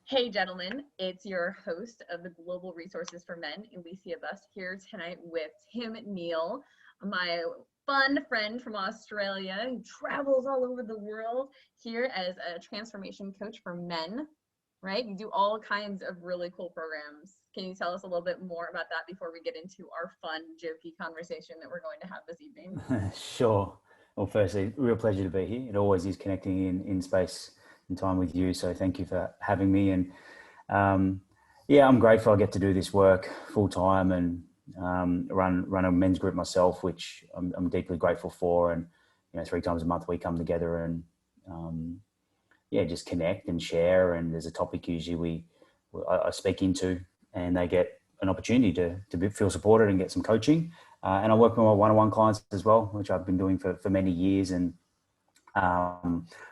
Hey, gentlemen, it's your host of the Global Resources for Men, Elysia Buss, here tonight with Tim Neal, my fun friend from Australia who travels all over the world here as a transformation coach for men, right? You do all kinds of really cool programs. Can you tell us a little bit more about that before we get into our fun, jokey conversation that we're going to have this evening? Sure. Well, firstly, real pleasure to be here. It always is connecting in space and time with you. So thank you for having me. And yeah, I'm grateful I get to do this work full time and run a men's group myself, which I'm deeply grateful for. And 3 times a month we come together and yeah, just connect and share. And there's a topic usually I speak into, and they get an opportunity to feel supported and get some coaching. And I work with my one-on-one clients as well, which I've been doing for many years, and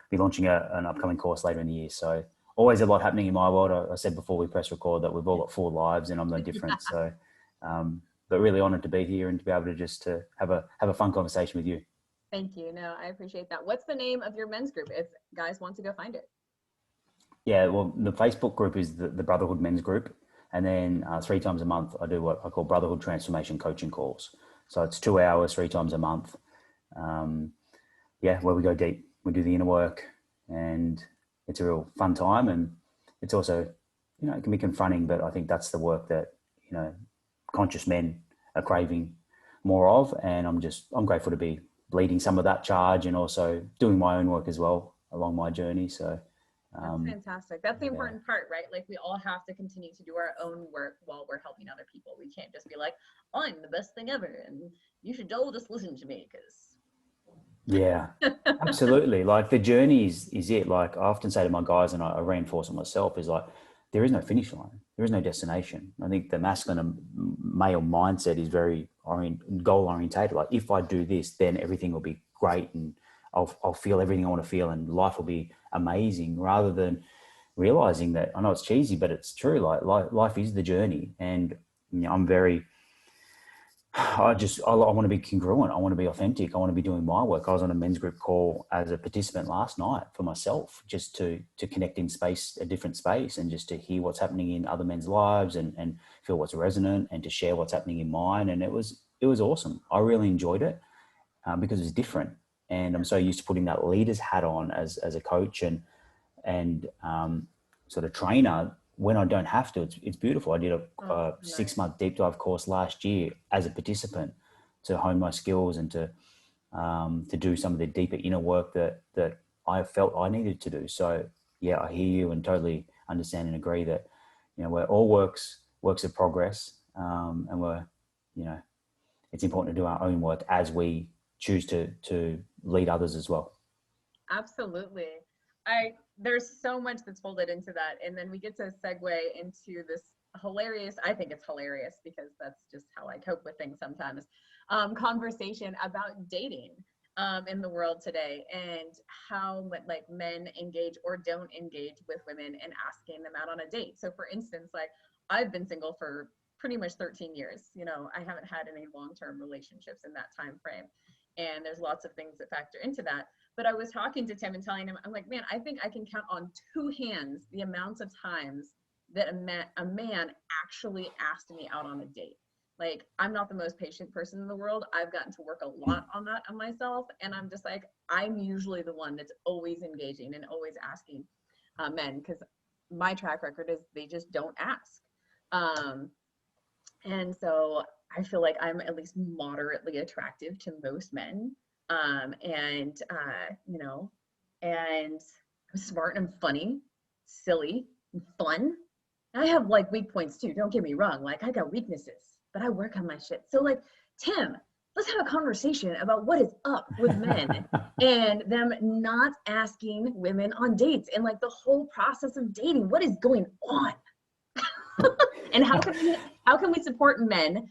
be launching an upcoming course later in the year. So always a lot happening in my world. I said before we press record that we've all got 4 lives, and I'm no different. So, but really honoured to be here and to be able to just to have a fun conversation with you. Thank you. No, I appreciate that. What's the name of your men's group if guys want to go find it? Yeah, well, the Facebook group is the Brotherhood Men's Group. And then 3 times a month, I do what I call Brotherhood Transformation Coaching calls. So it's 2 hours, 3 times a month. Yeah, where we go deep, we do the inner work, and it's a real fun time. And it's also, it can be confronting, but I think that's the work that, conscious men are craving more of. And I'm grateful to be leading some of that charge and also doing my own work as well along my journey. So that's fantastic. That's the important part, right? Like we all have to continue to do our own work while we're helping other people. We can't just be like, I'm the best thing ever and you should all just listen to me because. Yeah, absolutely. Like the journey is it. Like I often say to my guys, and I reinforce it myself, is like, there is no finish line. There is no destination. I think the masculine and male mindset is very goal orientated. Like if I do this, then everything will be great and I'll feel everything I want to feel and life will be amazing, rather than realizing that, I know it's cheesy, but it's true. Like life is the journey. And I'm very, I want to be congruent. I want to be authentic. I want to be doing my work. I was on a men's group call as a participant last night for myself, just to connect in space, a different space, and just to hear what's happening in other men's lives and feel what's resonant and to share what's happening in mine. And it was awesome. I really enjoyed it because it's different. And I'm so used to putting that leader's hat on as a coach and sort of trainer when I don't have to. It's beautiful. I did a 6-month deep dive course last year as a participant to hone my skills and to do some of the deeper inner work that I felt I needed to do. So yeah, I hear you and totally understand and agree that, we're all works of progress, and we're, it's important to do our own work as we choose to lead others as well. Absolutely. There's so much that's folded into that. And then we get to segue into this hilarious, I think it's hilarious because that's just how I cope with things sometimes, conversation about dating in the world today and how like men engage or don't engage with women and asking them out on a date. So for instance, like I've been single for pretty much 13 years. I haven't had any long-term relationships in that time frame. And there's lots of things that factor into that. But I was talking to Tim and telling him, I'm like, man, I think I can count on 2 hands the amounts of times that a man actually asked me out on a date. Like, I'm not the most patient person in the world. I've gotten to work a lot on that on myself. And I'm just like, I'm usually the one that's always engaging and always asking men, because my track record is they just don't ask. And so I feel like I'm at least moderately attractive to most men. And I'm smart and funny, silly and fun. I have like weak points too. Don't get me wrong. Like I got weaknesses, but I work on my shit. So like, Tim, let's have a conversation about what is up with men and them not asking women on dates and like the whole process of dating. What is going on? And how can we support men,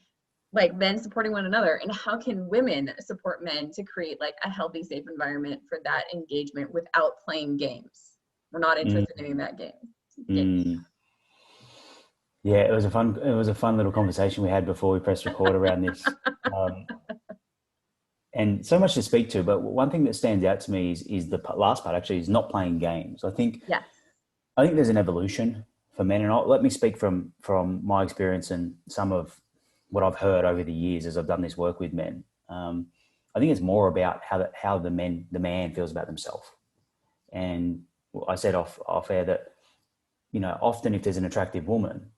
like men supporting one another, and how can women support men to create like a healthy, safe environment for that engagement without playing games? We're not interested in that game. Yeah, it was a fun little conversation we had before we pressed record around this, and so much to speak to. But one thing that stands out to me is the last part. Actually, is not playing games. I think Yes. there's an evolution for men, and let me speak from my experience and some of what I've heard over the years as I've done this work with men. I think it's more about how the man feels about themselves. And I said off air that, you know, often if there's an attractive woman,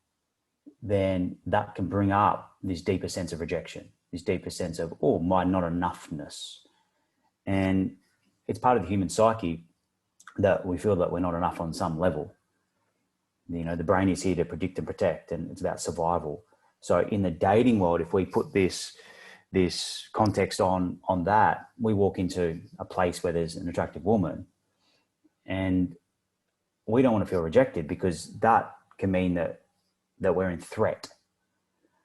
then that can bring up this deeper sense of rejection, this deeper sense of, oh, my not enoughness. And it's part of the human psyche that we feel that we're not enough on some level. You know, the brain is here to predict and protect, and it's about survival. So in the dating world, if we put this context on that, we walk into a place where there's an attractive woman and we don't want to feel rejected, because that can mean that we're in threat.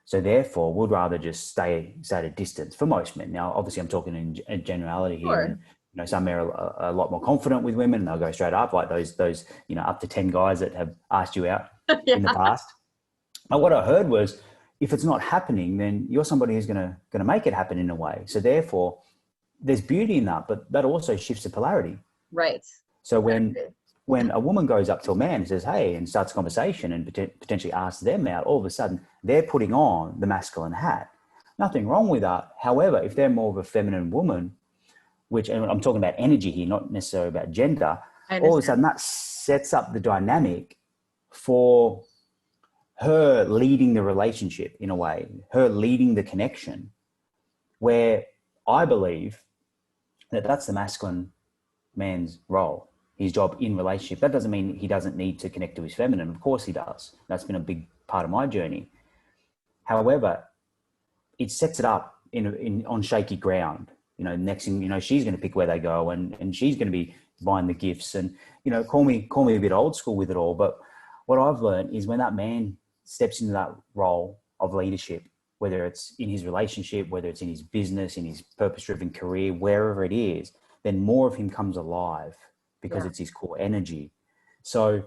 So therefore, we'd rather just stay at a distance for most men. Now, obviously, I'm talking in generality here. Sure. And, you know, some men are a lot more confident with women, and they'll go straight up, like those you know, up to 10 guys that have asked you out Yeah. in the past. But what I heard was, if it's not happening, then you're somebody who's going to make it happen in a way. So therefore, there's beauty in that, but that also shifts the polarity. Right. So when a woman goes up to a man and says, hey, and starts a conversation and potentially asks them out, all of a sudden they're putting on the masculine hat. Nothing wrong with that. However, if they're more of a feminine woman, which, and I'm talking about energy here, not necessarily about gender, all of a sudden that sets up the dynamic for her leading the relationship in a way, her leading the connection, where I believe that that's the masculine man's role, his job in relationship. That doesn't mean he doesn't need to connect to his feminine. Of course he does. That's been a big part of my journey. However, it sets it up on shaky ground. You know, next thing you know, she's going to pick where they go, and she's going to be buying the gifts, and, you know, call me a bit old school with it all. But what I've learned is when that man steps into that role of leadership, whether it's in his relationship, whether it's in his business, in his purpose-driven career, wherever it is, then more of him comes alive, because it's his core energy. So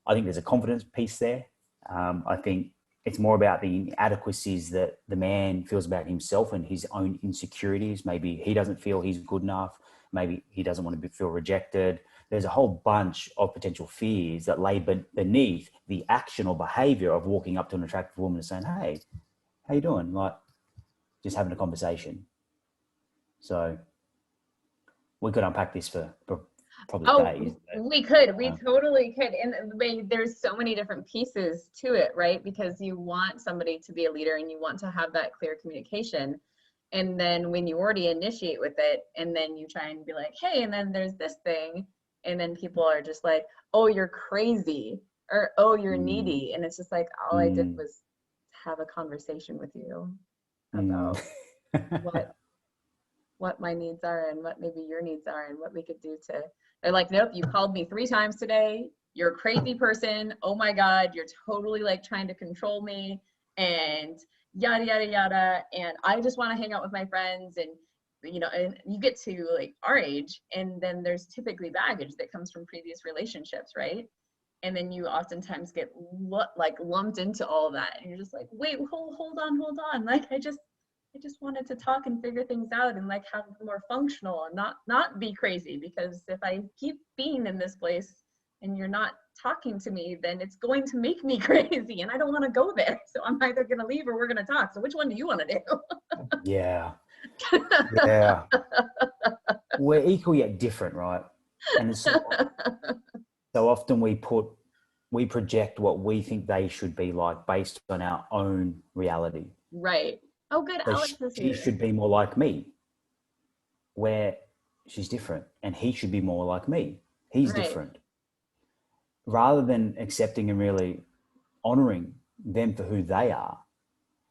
I think there's a confidence piece there. I think it's more about the inadequacies that the man feels about himself and his own insecurities. Maybe he doesn't feel he's good enough. Maybe he doesn't want to feel rejected. There's a whole bunch of potential fears that lay beneath the action or behavior of walking up to an attractive woman and saying, hey, how you doing? Like, just having a conversation. So we could unpack this for probably days. We totally could. And there's so many different pieces to it, right? Because you want somebody to be a leader and you want to have that clear communication. And then when you already initiate with it, and then you try and be like, hey, and then there's this thing, and then people are just like, oh, you're crazy, or oh, you're needy. And it's just like, all I did was have a conversation with you about what my needs are and what maybe your needs are and what we could do to. They're like, nope, you called me 3 times today. You're a crazy person. Oh my God, you're totally like trying to control me and yada, yada, yada. And I just want to hang out with my friends. And, you know, and you get to like our age, and then there's typically baggage that comes from previous relationships, right? And then you oftentimes get lumped into all of that. And you're just like, wait, hold on. Like, I just wanted to talk and figure things out and like have more functional and not be crazy, because if I keep being in this place and you're not talking to me, then it's going to make me crazy, and I don't want to go there. So I'm either going to leave or we're going to talk. So which one do you want to do? Yeah. We're equal yet different, right? And so often we project what we think they should be like based on our own reality. Right. Oh, good. So she should be more like me, where she's different, and he should be more like me. He's different. Rather than accepting and really honoring them for who they are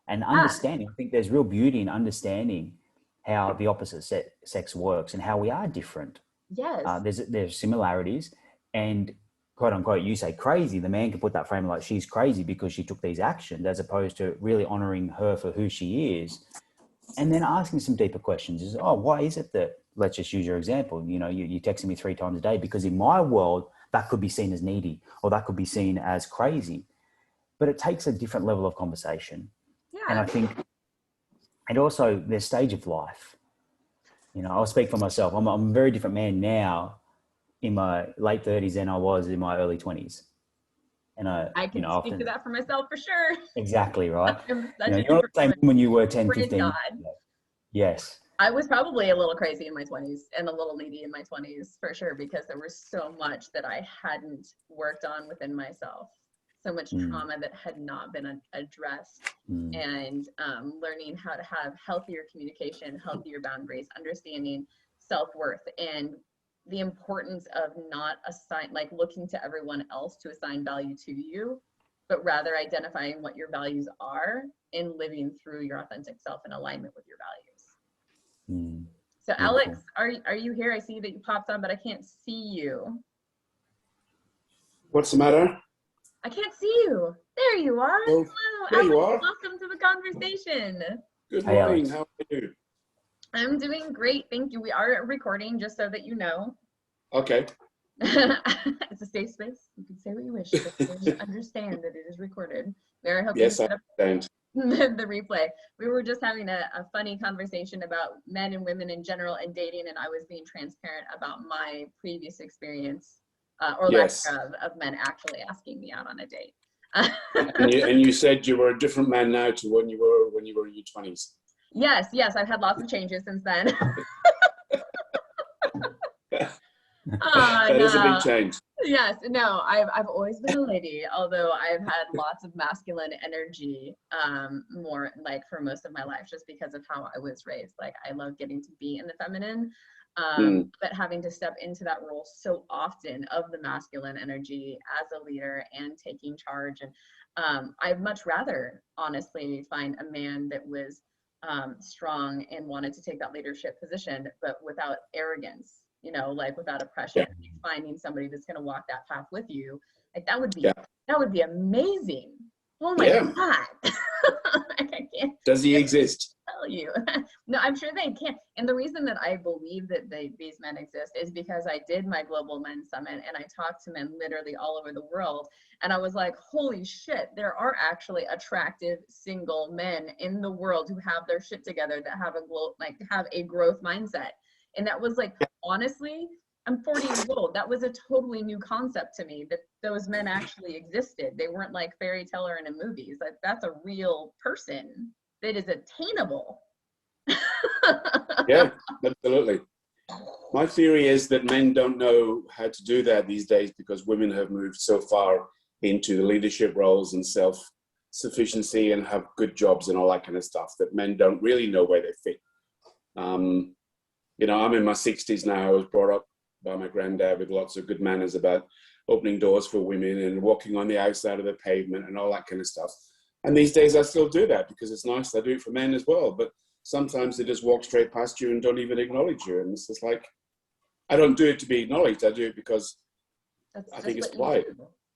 and understanding, I think there's real beauty in understanding how the opposite sex works and how we are different. Yes. There's similarities, and quote unquote, you say crazy, the man can put that frame like she's crazy because she took these actions, as opposed to really honoring her for who she is. And then asking some deeper questions is, oh, why is it that, let's just use your example, you know, you texting me 3 times a day, because in my world, that could be seen as needy, or that could be seen as crazy. But it takes a different level of conversation. Yeah. And I think, and also their stage of life, you know, I'll speak for myself. I'm a very different man now in my late 30s than I was in my early 20s. And I, I can speak to often, that for myself for sure. exactly, right. I'm such a You're not different the same woman. woman you were 10, Praise 15 years God. ago. Yes. I was probably a little crazy in my 20s and a little needy in my 20s for sure, because there was so much that I hadn't worked on within myself, so much trauma that had not been addressed, and learning how to have healthier communication, healthier boundaries, understanding self-worth, and the importance of not looking to everyone else to assign value to you, but rather identifying what your values are and living through your authentic self in alignment with your values. So Beautiful. Alex, are you here? I see that you popped on, but I can't see you. What's the matter? I can't see you. There you are. Oh, Hello, there Alex. you are. Welcome to the conversation. Good Hey, morning. Alex. How are you? I'm doing great. Thank you. We are recording, just so that you know. Okay. It's a safe space. You can say what you wish, but please understand that it is recorded. Mary, I hope Yes, you I set up understand. the replay. We were just having a funny conversation about men and women in general and dating, and I was being transparent about my previous experience, or lack Yes. of men actually asking me out on a date. And you said you were a different man now to when you were in your 20s. Yes, I've had lots of changes since then. That is a big change. Yes, no, I've always been a lady, although I've had lots of masculine energy, more like for most of my life, just because of how I was raised. Like, I love getting to be in the feminine, but having to step into that role so often of the masculine energy as a leader and taking charge. And I'd much rather, honestly, find a man that was strong and wanted to take that leadership position, but without arrogance, like without oppression. Yeah. Finding somebody that's going to walk that path with you, like that would be amazing. Oh my Yeah. God. I can't. Does he exist? Tell you. No, I'm sure they can. And the reason that I believe that these men exist is because I did my Global Men's Summit and I talked to men literally all over the world. And I was like, holy shit, there are actually attractive single men in the world who have their shit together, that have a growth mindset. And that was like, honestly, I'm 40 years old. That was a totally new concept to me, that those men actually existed. They weren't like fairy tale or in the movies. Like, that's a real person that is attainable. Yeah, absolutely. My theory is that men don't know how to do that these days because women have moved so far into the leadership roles and self-sufficiency and have good jobs and all that kind of stuff, that men don't really know where they fit. I'm in my 60s now. I was brought up by my granddad with lots of good manners about opening doors for women and walking on the outside of the pavement and all that kind of stuff. And these days I still do that because it's nice. I do it for men as well. But sometimes they just walk straight past you and don't even acknowledge you. And it's just like, I don't do it to be acknowledged. I do it because I think it's polite.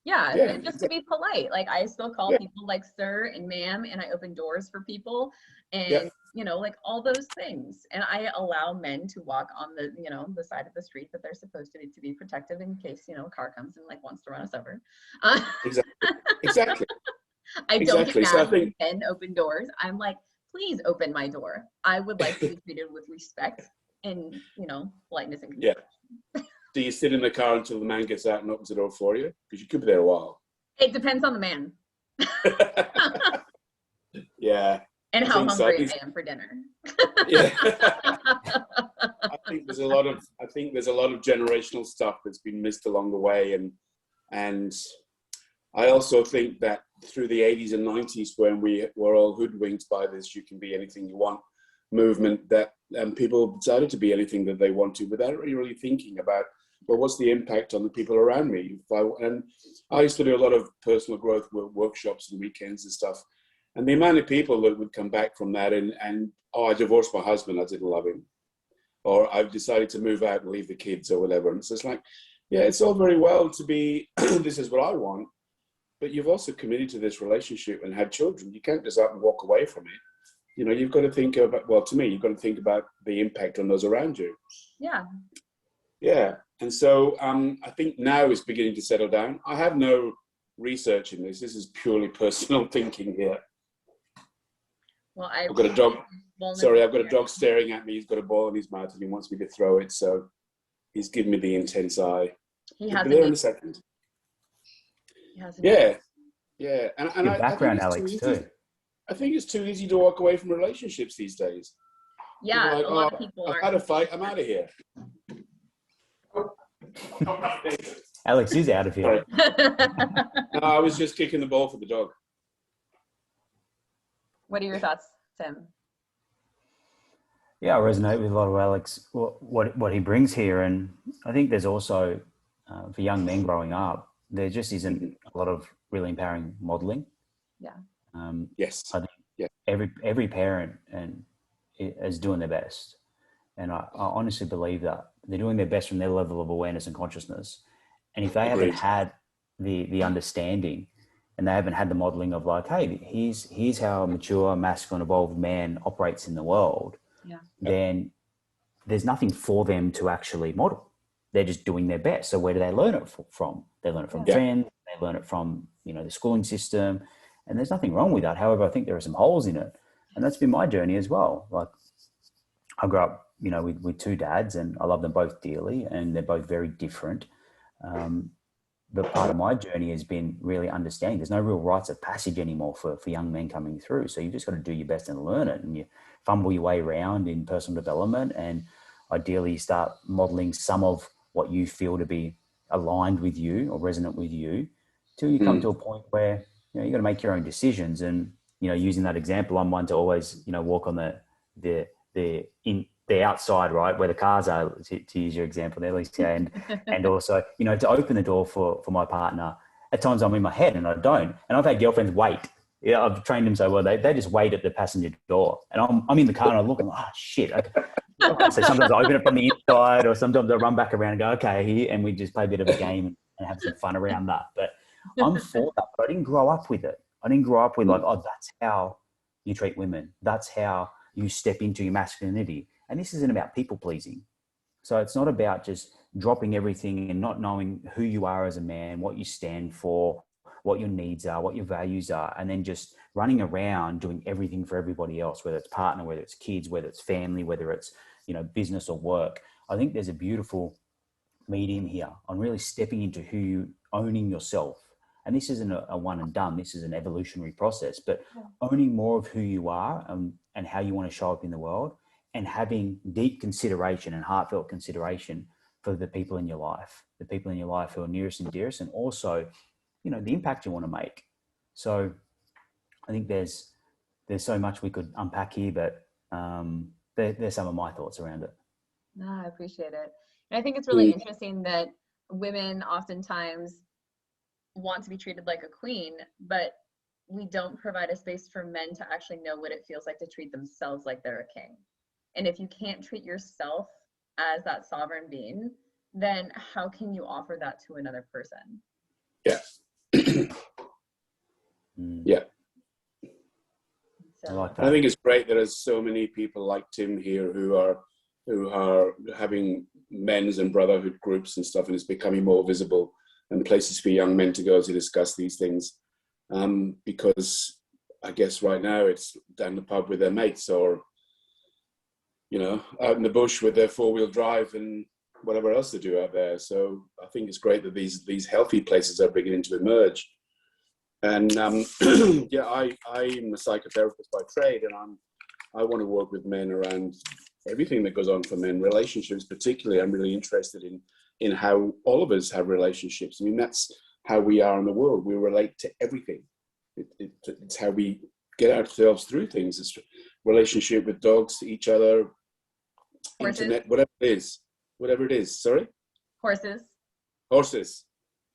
Yeah, just to be polite. Like, I still call people like sir and ma'am, and I open doors for people, and like all those things. And I allow men to walk on the side of the street that they're supposed to be protective in case a car comes and like wants to run us over. Exactly. I don't get mad when men open doors. I'm like, please open my door. I would like to be treated with respect and politeness and consideration. Yeah. Do you sit in the car until the man gets out and opens the door for you? Because you could be there a while. It depends on the man. Yeah. And how hungry I am for dinner. Yeah. I think there's a lot of generational stuff that's been missed along the way, and I also think that through the 80s and 90s, when we were all hoodwinked by this "you can be anything you want" movement, that people decided to be anything that they want to without really thinking about, well, what's the impact on the people around me? And I used to do a lot of personal growth workshops and weekends and stuff. And the amount of people that would come back from that and I divorced my husband, I didn't love him. Or I've decided to move out and leave the kids or whatever. And it's just like, yeah, it's all very well to be, this is what I want, but you've also committed to this relationship and had children. You can't just up and walk away from it. You've got to think about, well, to me, you've got to think about the impact on those around you. Yeah. Yeah. And so I think now it's beginning to settle down. I have no research in this. This is purely personal thinking here. Well, I've got a dog. Sorry, I've got a dog staring at me. He's got a ball in his mouth and he wants me to throw it. So he's giving me the intense eye. He has be there in a second. has a Yeah, yeah. And Your background, I think it's Alex, too easy. too. I think it's too easy to walk away from relationships these days. Yeah, Like, a lot of people I've aren't. had a fight, I'm out of here. Alex is out of here. Sorry. No, I was just kicking the ball for the dog. What are your thoughts, Tim? Yeah, I resonate with a lot of Alex, what he brings here. And I think there's also, for young men growing up, there just isn't a lot of really empowering modeling. Yeah. Yes. I think every parent is doing their best. And I honestly believe that they're doing their best from their level of awareness and consciousness. And if they haven't had the understanding and they haven't had the modeling of like, hey, here's how a mature, masculine, evolved man operates in the world, then there's nothing for them to actually model. They're just doing their best. So where do they learn it from? They learn it from friends. They learn it from, the schooling system. And there's nothing wrong with that. However, I think there are some holes in it. And that's been my journey as well. Like, I grew up, with two dads, and I love them both dearly, and they're both very different. But part of my journey has been really understanding there's no real rites of passage anymore for young men coming through. So you just got to do your best and learn it, and you fumble your way around in personal development, and ideally you start modeling some of what you feel to be aligned with you or resonant with you till you come to a point where, you got to make your own decisions. And, using that example, I'm one to always, walk on the outside, right, where the cars are, to use your example there, Elysia, and also, to open the door for my partner. At times I'm in my head and I don't. And I've had girlfriends wait. Yeah, I've trained them so well. They just wait at the passenger door, and I'm in the car and I look and shit. So sometimes I open it from the inside, or sometimes I run back around and go, okay, here, and we just play a bit of a game and have some fun around that. But I'm for that, but I didn't grow up with it. I didn't grow up with like, that's how you treat women. That's how you step into your masculinity. And this isn't about people pleasing. So it's not about just dropping everything and not knowing who you are as a man, what you stand for, what your needs are, what your values are, and then just running around doing everything for everybody else, whether it's partner, whether it's kids, whether it's family, whether it's, business or work. I think there's a beautiful medium here on really stepping into who you owning yourself. And this isn't a one and done. This is an evolutionary process, but owning more of who you are and how you want to show up in the world, and having deep consideration and heartfelt consideration for the people in your life who are nearest and dearest, and also, the impact you want to make. So I think there's so much we could unpack here, but there's some of my thoughts around it. No, I appreciate it. And I think it's really interesting that women oftentimes want to be treated like a queen, but we don't provide a space for men to actually know what it feels like to treat themselves like they're a king. And if you can't treat yourself as that sovereign being, then how can you offer that to another person? Yeah. Yeah. So, I like that. I think it's great that there's so many people like Tim here who are having men's and brotherhood groups and stuff, and it's becoming more visible and places for young men to go to discuss these things. Because I guess right now it's down the pub with their mates, or out in the bush with their 4-wheel drive and whatever else they do out there. So I think it's great that these healthy places are beginning to emerge. And I'm a psychotherapist by trade, and I want to work with men around everything that goes on for men, relationships particularly. I'm really interested in how all of us have relationships. I mean, that's how we are in the world. We relate to everything. It's how we get ourselves through things. It's relationship with dogs, to each other, horses. Internet, whatever it is. Sorry? Horses.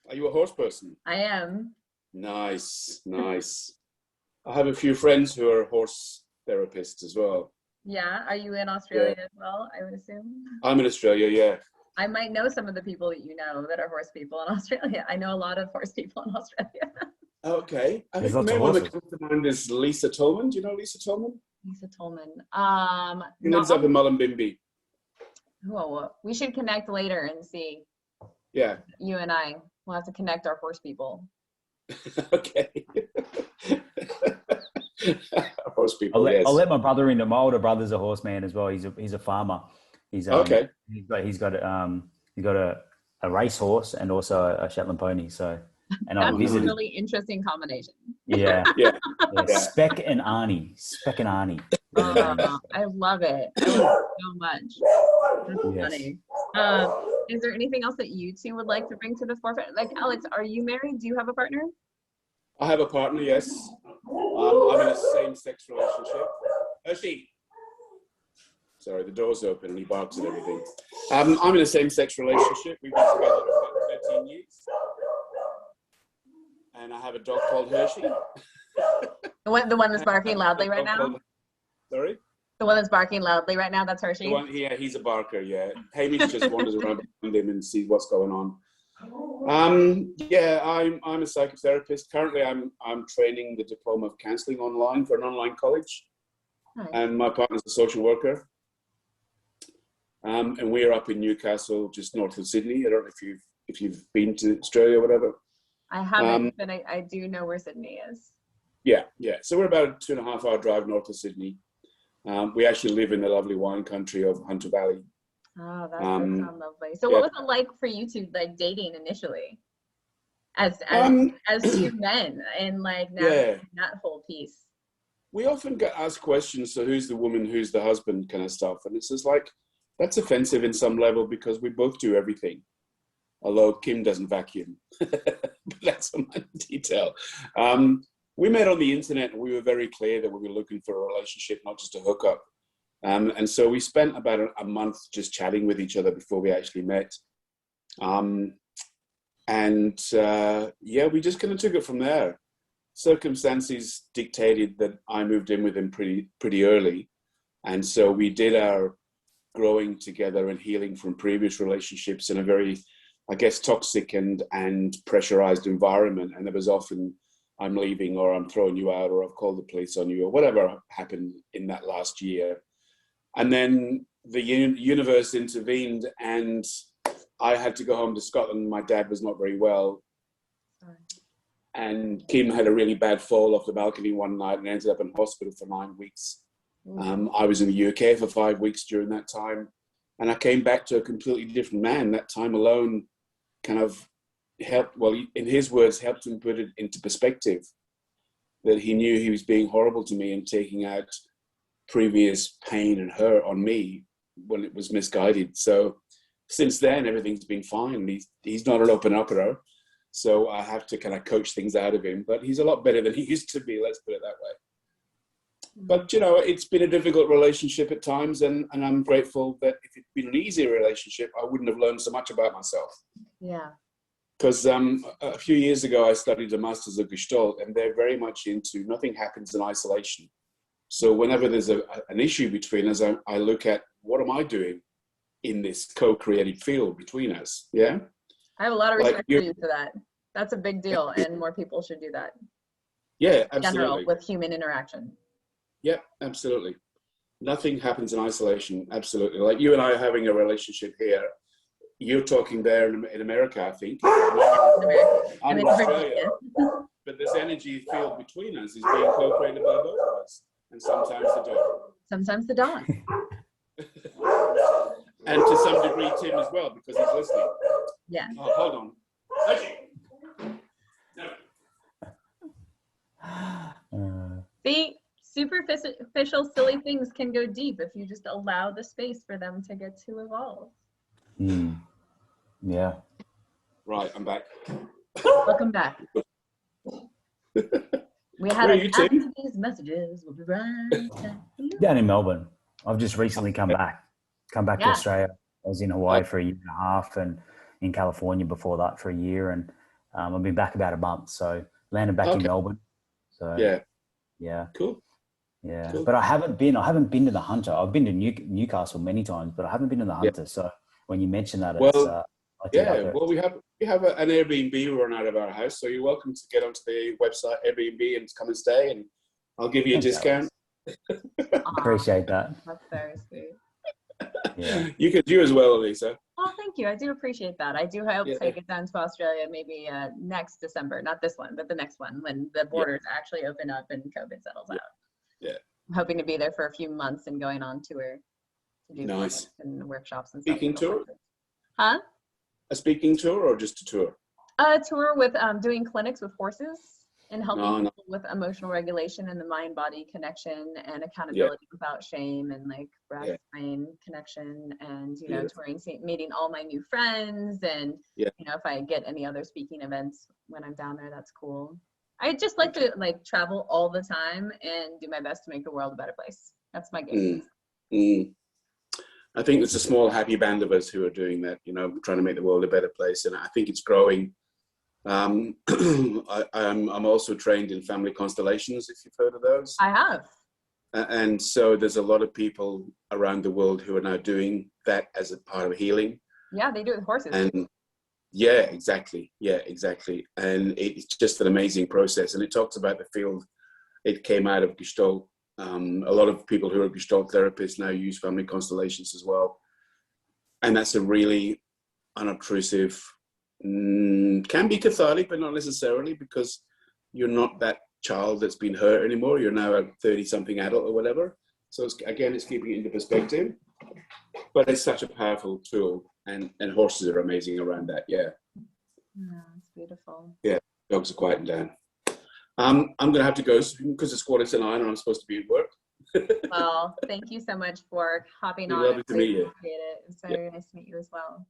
Are you a horse person? I am. Nice. I have a few friends who are horse therapists as well. Yeah. Are you in Australia as well, I would assume? I'm in Australia, yeah. I might know some of the people that you know that are horse people in Australia. I know a lot of horse people in Australia. Okay. I think the lots of main one that horses. comes to mind is Lisa Tolman. Do you know Lisa Tolman? Lisa Tolman. She lives up in Mullumbimby. Whoa. We should connect later and see. Yeah. You and I. We'll have to connect our horse people. Okay. Horse people, I'll let my brother into. My older brother's a horseman as well. He's a farmer. He's He's got a racehorse and also a Shetland pony. So and I That's a visited. really interesting combination. Yeah, Yeah. yeah. Yeah. Speck and Arnie. Speck and Arnie. I love it. I love it so much. That's Yes. funny. Is there anything else that you two would like to bring to the forefront? Like, Alex, are you married? Do you have a partner? I have a partner, yes. I'm in a same-sex relationship. Hershey. Sorry, the door's open and he barks at everything. I'm in a same-sex relationship. We've been together for about 13 years. And I have a dog called Hershey. The one that's barking loudly right now? Sorry? The one that's barking loudly right now, that's Hershey? Yeah, he's a barker, yeah. Hamish just wanders around behind him and sees what's going on. Yeah, I'm a psychotherapist. Currently, I'm training the diploma of counselling online for an online college. Nice. And my partner's a social worker. And we're up in Newcastle, just north of Sydney. I don't know if you've been to Australia or whatever. I haven't, but I do know where Sydney is. Yeah. So we're about a 2.5 hour drive north of Sydney. We actually live in the lovely wine country of Hunter Valley. Oh, that does sound lovely. So what was it like for you two, like, dating initially? As two men, and like navigating that whole piece? We often get asked questions, so who's the woman, who's the husband kind of stuff. And it's just like, that's offensive in some level because we both do everything. Although Kim doesn't vacuum. But that's a minor detail. We met on the internet and we were very clear that we were looking for a relationship, not just a hookup. And so we spent about a month just chatting with each other before we actually met. We just kind of took it from there. Circumstances dictated that I moved in with him pretty early. And so we did our growing together and healing from previous relationships in a very, I guess, toxic and pressurized environment. And there was often, I'm leaving, or I'm throwing you out, or I've called the police on you, or whatever happened in that last year. And then the universe intervened and I had to go home to Scotland. My dad was not very well. And Kim had a really bad fall off the balcony one night and ended up in hospital for 9 weeks. I was in the UK for 5 weeks during that time. And I came back to a completely different man. That time alone kind of helped, well, in his words, helped him put it into perspective, that he knew he was being horrible to me and taking out previous pain and hurt on me when it was misguided. So since then, everything's been fine. He's not an open upper, so I have to kind of coach things out of him. But he's a lot better than he used to be, let's put it that way. But, you know, it's been a difficult relationship at times, and I'm grateful that if it'd been an easier relationship, I wouldn't have learned so much about myself. Yeah. Because a few years ago, I studied a Masters of Gestalt, and they're very much into nothing happens in isolation. So whenever there's an issue between us, I look at what am I doing in this co-creative field between us, yeah? I have a lot of respect for you for that. That's a big deal, and more people should do that. Yeah, absolutely. In general, with human interaction. Yeah, absolutely. Nothing happens in isolation, absolutely. Like you and I are having a relationship here. You're talking there in America, I think. I'm in Australia. But this energy field between us is being co-created by both of us. And sometimes the dog. Sometimes the dog. And to some degree, Tim as well, because he's listening. Yeah. Oh, hold on. Okay. No. See, superficial, silly things can go deep if you just allow the space for them to get to evolve. Yeah. Right, I'm back. Welcome back. We had after these messages. We'll be right back. Down in Melbourne. I've just recently come back to Australia. I was in Hawaii for 1.5 years and in California before that for a year. And I've been back about a month. So landed back in Melbourne. So yeah. Cool. Yeah. Cool. But I haven't been to the Hunter. I've been to Newcastle many times, but I haven't been to the Hunter. So when you mention that, we have an Airbnb run out of our house, so you're welcome to get onto the website Airbnb and come and stay, and I'll give you a discount. Appreciate that. That's very sweet. Yeah. You as well, Elysia. Well, thank you. I do appreciate that. I do hope to get down to Australia maybe next December, not this one, but the next one, when the borders actually open up and COVID settles out. Yeah. I'm hoping to be there for a few months and going on tour to do nice and workshops and stuff. Speaking tour? Huh? A speaking tour or just a tour? A tour with doing clinics with horses and helping No, no. people with emotional regulation and the mind-body connection and Yeah, accountability without shame and like breath yeah, brain connection and you know beautiful. touring, meeting all my new friends and Yeah, you know if I get any other speaking events when I'm down there, that's cool. I just like okay. to like travel all the time and do my best to make the world a better place. That's my game. Mm, mm. I think there's a small happy band of us who are doing that, you know, trying to make the world a better place, and I think it's growing. I'm also trained in family constellations, if you've heard of those. I have. And so there's a lot of people around the world who are now doing that as a part of healing. Yeah, they do it with horses And too. yeah, exactly. Yeah, exactly. And it's just an amazing process. And it talks about the field. It came out of Gestalt. A lot of people who are Gestalt therapists now use family constellations as well. And that's a really unobtrusive, can be cathartic, but not necessarily, because you're not that child that's been hurt anymore. You're now a 30-something adult or whatever. So it's keeping it into perspective. But it's such a powerful tool, and horses are amazing around that. Yeah. Yeah, it's beautiful. Yeah, dogs are quieting down. I'm going to have to go because it's 8:45 and I'm supposed to be at work. Well, thank you so much for hopping It's on. lovely to meet you. Appreciate it. It's Yeah, very nice to meet you as well.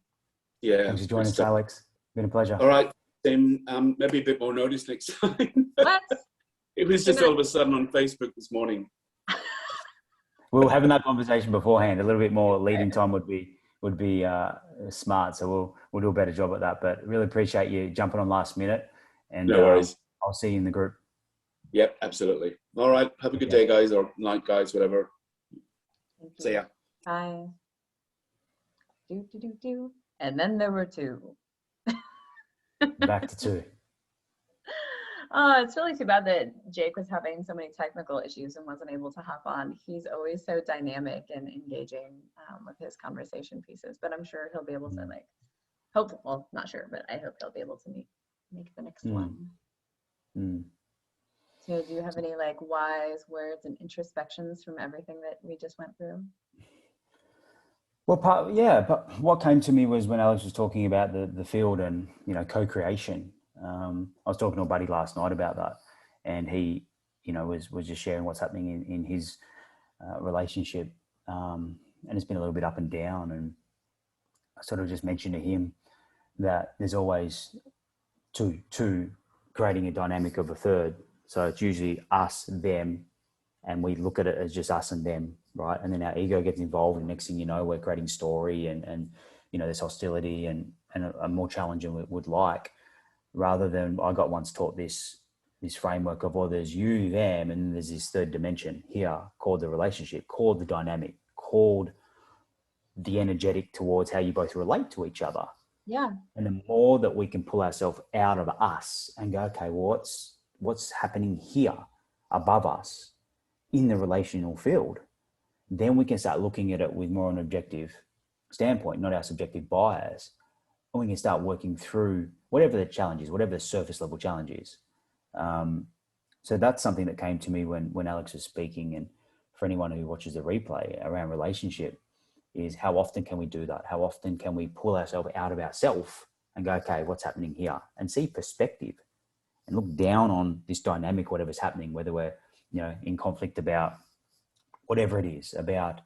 yeah. Thanks for Good joining us, stuff. Alex. Been a pleasure. All right. Same, maybe a bit more notice next time. What? It was just all of a sudden on Facebook this morning. We were having that conversation beforehand. A little bit more leading time would be smart. So we'll do a better job at that. But really appreciate you jumping on last minute. And No worries. I'll see you in the group. Yep, absolutely. All right. Have a good day, guys, or night, guys, whatever. Thank you. See ya. Bye. Do. And then there were two. Back to two. Oh, it's really too bad that Jake was having so many technical issues and wasn't able to hop on. He's always so dynamic and engaging with his conversation pieces, but I'm sure he'll be able to well, not sure, but I hope he'll be able to make the next one. So do you have any like wise words and introspections from everything that we just went through? Well, but what came to me was when Alex was talking about the field and, you know, co-creation. I was talking to a buddy last night about that, and he, you know, was just sharing what's happening in his relationship, and it's been a little bit up and down. And I sort of just mentioned to him that there's always two creating a dynamic of a third. So it's usually us, them, and we look at it as just us and them, right? And then our ego gets involved, and next thing you know, we're creating story and you know, there's hostility and a more challenge than we would like. Rather than, I got once taught this framework of, well, there's you, them, and then there's this third dimension here called the relationship, called the dynamic, called the energetic towards how you both relate to each other. Yeah. And the more that we can pull ourselves out of us and go, okay, well, what's happening here above us in the relational field, then we can start looking at it with more an objective standpoint, not our subjective bias. And we can start working through whatever the challenge is, whatever the surface level challenge is. So that's something that came to me when Alex was speaking. And for anyone who watches the replay around relationship, is how often can we do that? How often can we pull ourselves out of ourselves and go, okay, what's happening here? And see perspective and look down on this dynamic, whatever's happening, whether we're, you know, in conflict about whatever it is, about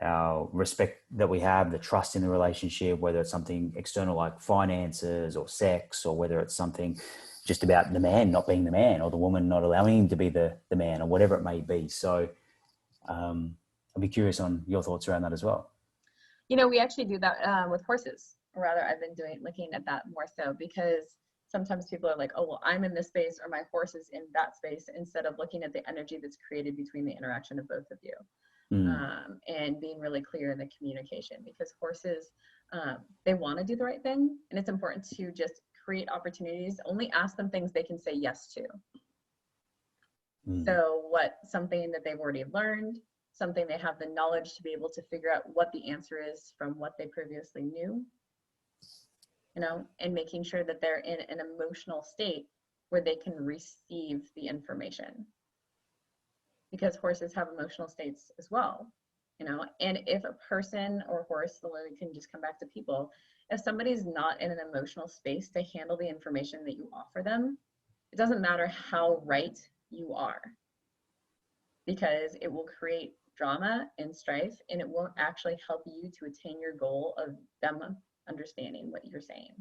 our respect that we have, the trust in the relationship, whether it's something external like finances or sex, or whether it's something just about the man not being the man, or the woman not allowing him to be the man, or whatever it may be. So I'd be curious on your thoughts around that as well. You know, we actually do that with horses. Or rather, I've been looking at that more so, because sometimes people are like, oh, well, I'm in this space or my horse is in that space, instead of looking at the energy that's created between the interaction of both of you. And being really clear in the communication, because horses, they want to do the right thing. And it's important to just create opportunities, only ask them things they can say yes to. So something that they've already learned, something they have the knowledge to be able to figure out what the answer is from what they previously knew, you know, and making sure that they're in an emotional state where they can receive the information. Because horses have emotional states as well, you know, and if a person or horse, we can just come back to people, if somebody's not in an emotional space to handle the information that you offer them, it doesn't matter how right you are, because it will create drama and strife, and it won't actually help you to attain your goal of them understanding what you're saying,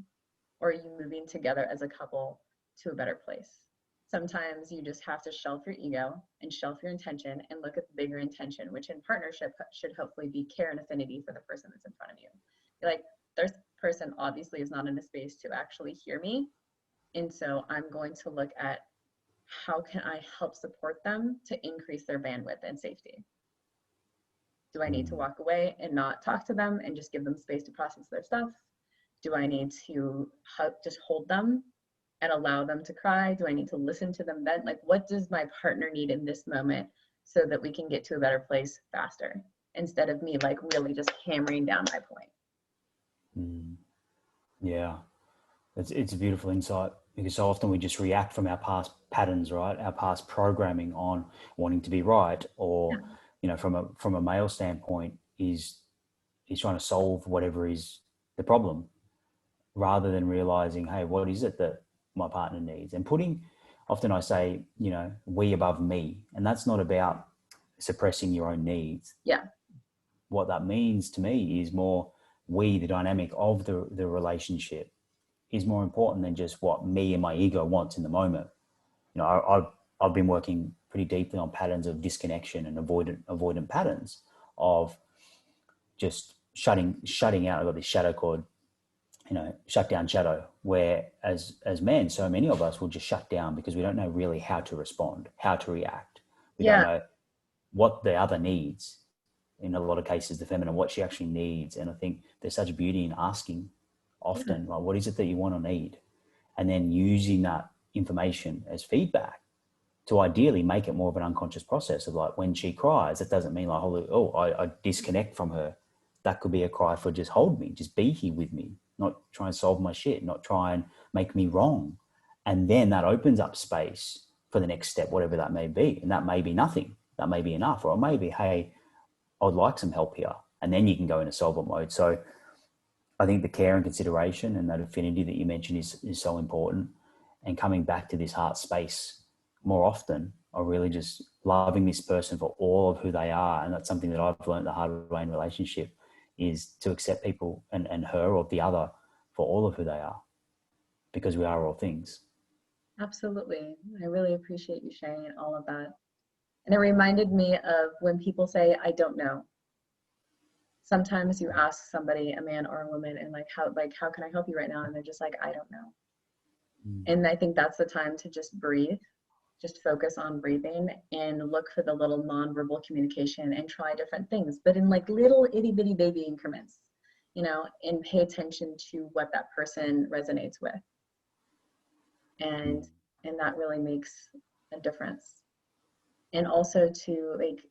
or you moving together as a couple to a better place. Sometimes you just have to shelf your ego and shelf your intention and look at the bigger intention, which in partnership should hopefully be care and affinity for the person that's in front of you. You're like, this person obviously is not in a space to actually hear me. And so I'm going to look at how can I help support them to increase their bandwidth and safety. Do I need to walk away and not talk to them and just give them space to process their stuff? Do I need to just hold them and allow them to cry? Do I need to listen to them vent? Like, what does my partner need in this moment so that we can get to a better place faster, instead of me like really just hammering down my point? Yeah, it's a beautiful insight, because so often we just react from our past patterns, right? Our past programming on wanting to be right, or you know, from a male standpoint, is trying to solve whatever is the problem, rather than realizing, hey, what is it that my partner needs? And putting, often I say, you know, we above me, and that's not about suppressing your own needs. Yeah. What that means to me is more we, the dynamic of the relationship, is more important than just what me and my ego wants in the moment. You know, I've been working pretty deeply on patterns of disconnection and avoidant patterns of just shutting out. I've got this shadow called, you know, shut down shadow, where as men, so many of us will just shut down because we don't know really how to respond, how to react. We don't know what the other needs. In a lot of cases, the feminine, what she actually needs. And I think there's such beauty in asking often, like, what is it that you want or need? And then using that information as feedback to ideally make it more of an unconscious process of, like, when she cries, it doesn't mean like, I disconnect from her. That could be a cry for just hold me, just be here with me, not try and solve my shit, not try and make me wrong. And then that opens up space for the next step, whatever that may be. And that may be nothing. That may be enough. Or it may be, hey, I'd like some help here. And then you can go into solver mode. So I think the care and consideration and that affinity that you mentioned is so important. And coming back to this heart space more often, or really just loving this person for all of who they are. And that's something that I've learned the hard way in relationship, is to accept people and her or the other for all of who they are, because we are all things. Absolutely. I really appreciate you sharing all of that. And it reminded me of when people say, I don't know. Sometimes you ask somebody, a man or a woman, and how can I help you right now? And they're just like, I don't know. And I think that's the time to just breathe, just focus on breathing and look for the little nonverbal communication and try different things, but in like little itty bitty baby increments, you know, and pay attention to what that person resonates with. And that really makes a difference. And also to, like,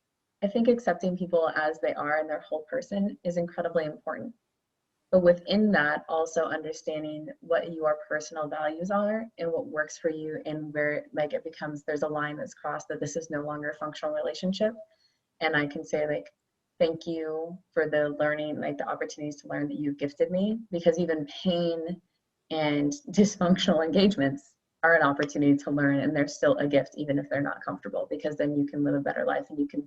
I think accepting people as they are and their whole person is incredibly important. But within that, also understanding what your personal values are and what works for you, and where, like, it becomes, there's a line that's crossed that this is no longer a functional relationship. And I can say, like, thank you for the learning, like the opportunities to learn that you've gifted me, because even pain and dysfunctional engagements are an opportunity to learn, and they're still a gift, even if they're not comfortable, because then you can live a better life and you can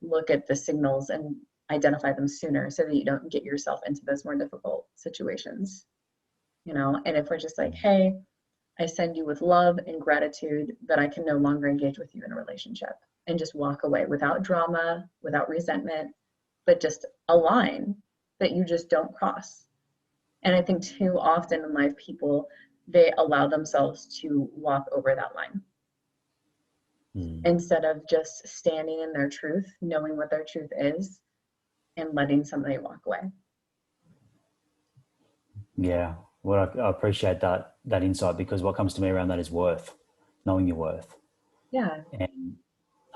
look at the signals and identify them sooner so that you don't get yourself into those more difficult situations, you know. And if we're just like, hey, I send you with love and gratitude that I can no longer engage with you in a relationship, and just walk away without drama, without resentment, but just a line that you just don't cross. And I think too often in life, people, they allow themselves to walk over that line instead of just standing in their truth, knowing what their truth is, and letting somebody walk away. Yeah, well, I appreciate that insight, because what comes to me around that is worth, knowing your worth. Yeah. And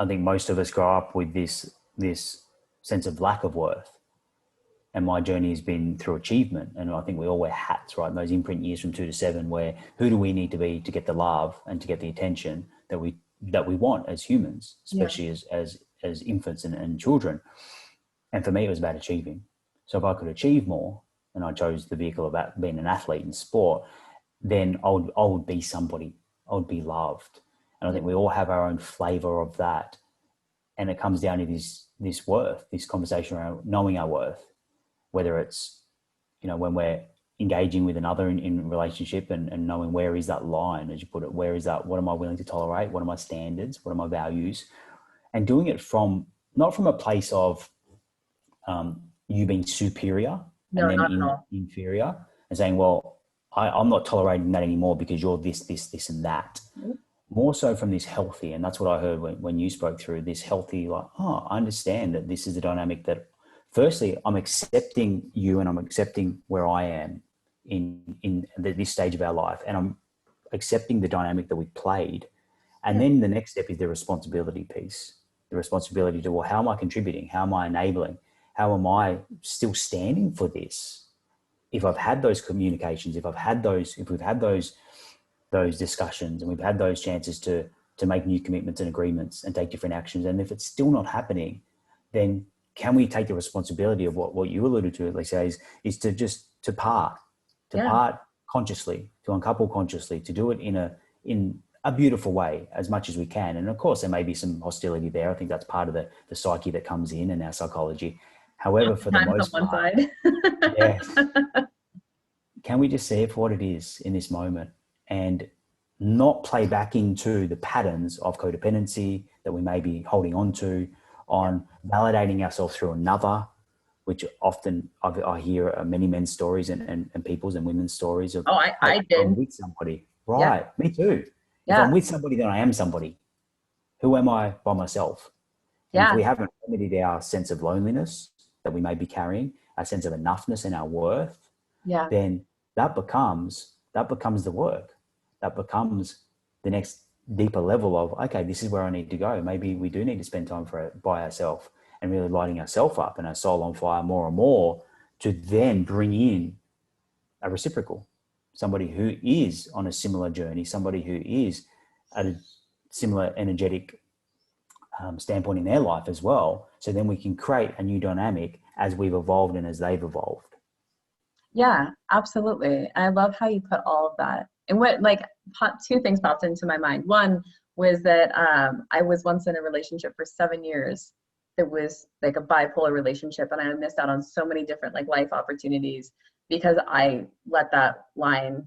I think most of us grow up with this sense of lack of worth. And my journey has been through achievement. And I think we all wear hats, right? Those imprint years from 2 to 7, where who do we need to be to get the love and to get the attention that we want as humans, especially as infants and children. And for me, it was about achieving. So if I could achieve more, and I chose the vehicle about being an athlete in sport, then I would be somebody. I would be loved. And I think we all have our own flavor of that. And it comes down to this worth, this conversation around knowing our worth, whether it's, when we're engaging with another in relationship and knowing where is that line, as you put it, where is that, what am I willing to tolerate? What are my standards? What are my values? And doing it not from a place of you being superior and then inferior and saying, well, I'm not tolerating that anymore because you're this, and that. Mm-hmm. More so from this healthy, and that's what I heard when you spoke through this healthy, like, I understand that this is the dynamic that, firstly, I'm accepting you and I'm accepting where I am in this stage of our life, and I'm accepting the dynamic that we played. And then the next step is the responsibility piece, the responsibility to, well, how am I contributing? How am I enabling? How am I still standing for this? If I've had those communications, if we've had those discussions and we've had those chances to make new commitments and agreements and take different actions, and if it's still not happening, then can we take the responsibility of what you alluded to, Elysia, is to just part consciously, to uncouple consciously, to do it in a beautiful way as much as we can. And of course there may be some hostility there. I think that's part of the psyche that comes in and our psychology. However, for the most part, yes, can we just see it for what it is in this moment and not play back into the patterns of codependency that we may be holding on to, on validating ourselves through another, which often I hear many men's stories and people's and women's stories of, I did. I'm with somebody. Right. Yeah. Me too. Yeah. If I'm with somebody, then I am somebody. Who am I by myself? And if we haven't remedied our sense of loneliness that we may be carrying, our sense of enoughness and our worth, then that becomes the work. That becomes the next deeper level of, okay, this is where I need to go. Maybe we do need to spend time by ourselves and really lighting ourselves up and our soul on fire more and more, to then bring in a reciprocal, somebody who is on a similar journey, somebody who is at a similar energetic standpoint in their life as well. So then we can create a new dynamic as we've evolved and as they've evolved. Yeah, absolutely. I love how you put all of that. And two things popped into my mind. One was that I was once in a relationship for 7 years. It was like a bipolar relationship, and I missed out on so many different life opportunities because I let that line.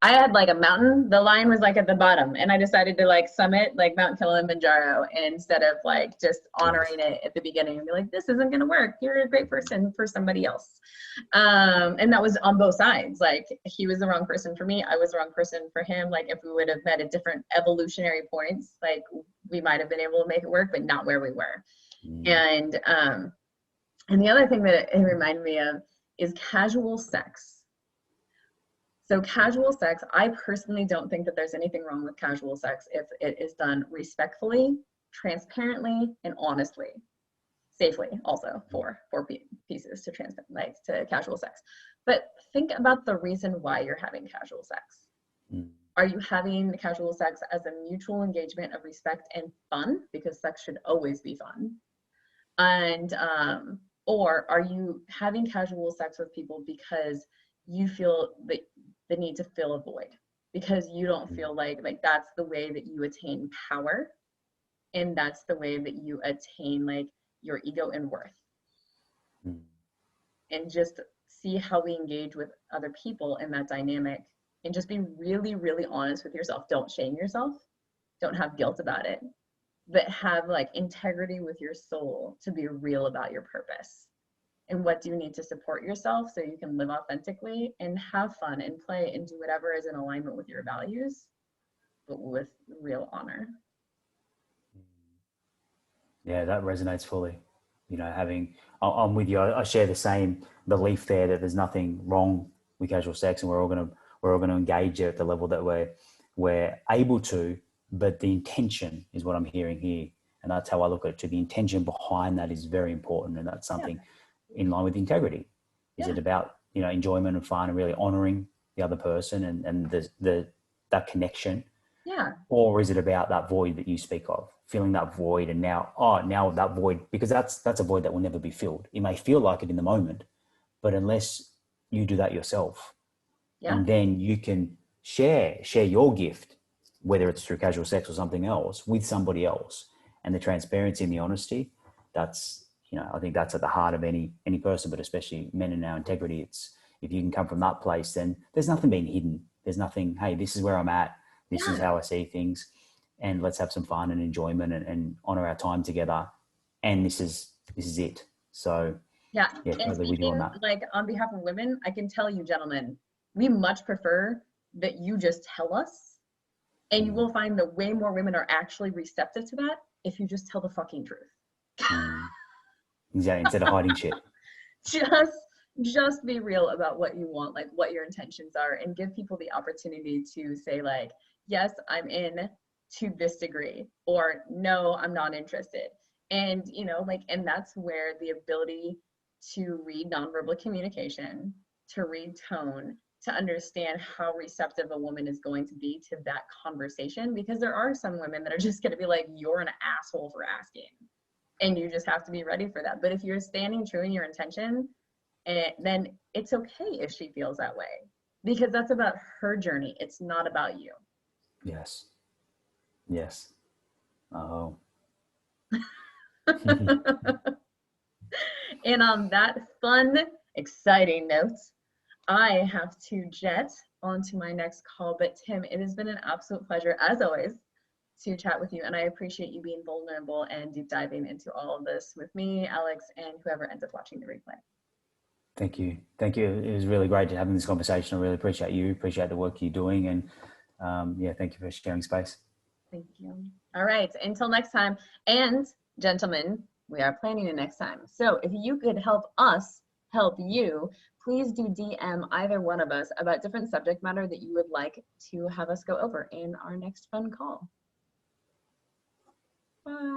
I had a mountain. The line was at the bottom, and I decided to summit Mount Kilimanjaro instead of just honoring it at the beginning and be like, this isn't going to work. You're a great person for somebody else. And that was on both sides. He was the wrong person for me. I was the wrong person for him. If we would have met at different evolutionary points, we might have been able to make it work, but not where we were. And the other thing that it reminded me of is casual sex. So casual sex, I personally don't think that there's anything wrong with casual sex if it is done respectfully, transparently, and honestly, safely also for pieces to casual sex. But think about the reason why you're having casual sex. Are you having casual sex as a mutual engagement of respect and fun? Because sex should always be fun. And or are you having casual sex with people because you feel the need to fill a void, because you don't feel like that's the way that you attain power, and that's the way that you attain your ego and worth. And just see how we engage with other people in that dynamic, and just be really, really honest with yourself. Don't shame yourself. Don't have guilt about it, but have integrity with your soul to be real about your purpose. And what do you need to support yourself so you can live authentically and have fun and play and do whatever is in alignment with your values, but with real honor. Yeah, that resonates fully. I'm with you. I share the same belief there that there's nothing wrong with casual sex, and we're all going to engage at the level that we're able to. But the intention is what I'm hearing here, and that's how I look at it too. The intention behind that is very important, and that's something in line with integrity. Is it about enjoyment and fun and really honoring the other person and that connection? Yeah. Or is it about that void that you speak of, feeling that void, and now that void, because that's a void that will never be filled. It may feel like it in the moment, but unless you do that yourself. Yeah. And then you can share your gift, whether it's through casual sex or something else, with somebody else. And the transparency and the honesty, that's, you know, I think that's at the heart of any person, but especially men in our integrity. It's, if you can come from that place, then there's nothing being hidden. There's nothing, hey, this is where I'm at. This is how I see things. And let's have some fun and enjoyment and honor our time together. And this is it. So yeah, and totally with you on that. like on behalf of women, I can tell you, gentlemen, we much prefer that you just tell us, and you will find that way more women are actually receptive to that if you just tell the fucking truth. Exactly. Instead of hiding shit. Just be real about what you want, like what your intentions are, and give people the opportunity to say like, yes, I'm in to this degree, or no, I'm not interested. And, you know, like, and that's where the ability to read nonverbal communication, to read tone, to understand how receptive a woman is going to be to that conversation, because there are some women that are just going to be like, you're an asshole for asking, and you just have to be ready for that. But if you're standing true in your intention, then it's okay if she feels that way, because that's about her journey. It's not about you. Yes. Oh. And on that fun, exciting note, I have to jet onto my next call. But Tim, it has been an absolute pleasure, as always, to chat with you. And I appreciate you being vulnerable and deep diving into all of this with me, Alex, and whoever ends up watching the replay. Thank you. It was really great to having this conversation. I really appreciate you, appreciate the work you're doing. And thank you for sharing space. Thank you. All right, until next time. And gentlemen, we are planning the next time. So if you could help us help you, please do DM either one of us about different subject matter that you would like to have us go over in our next fun call. Bye.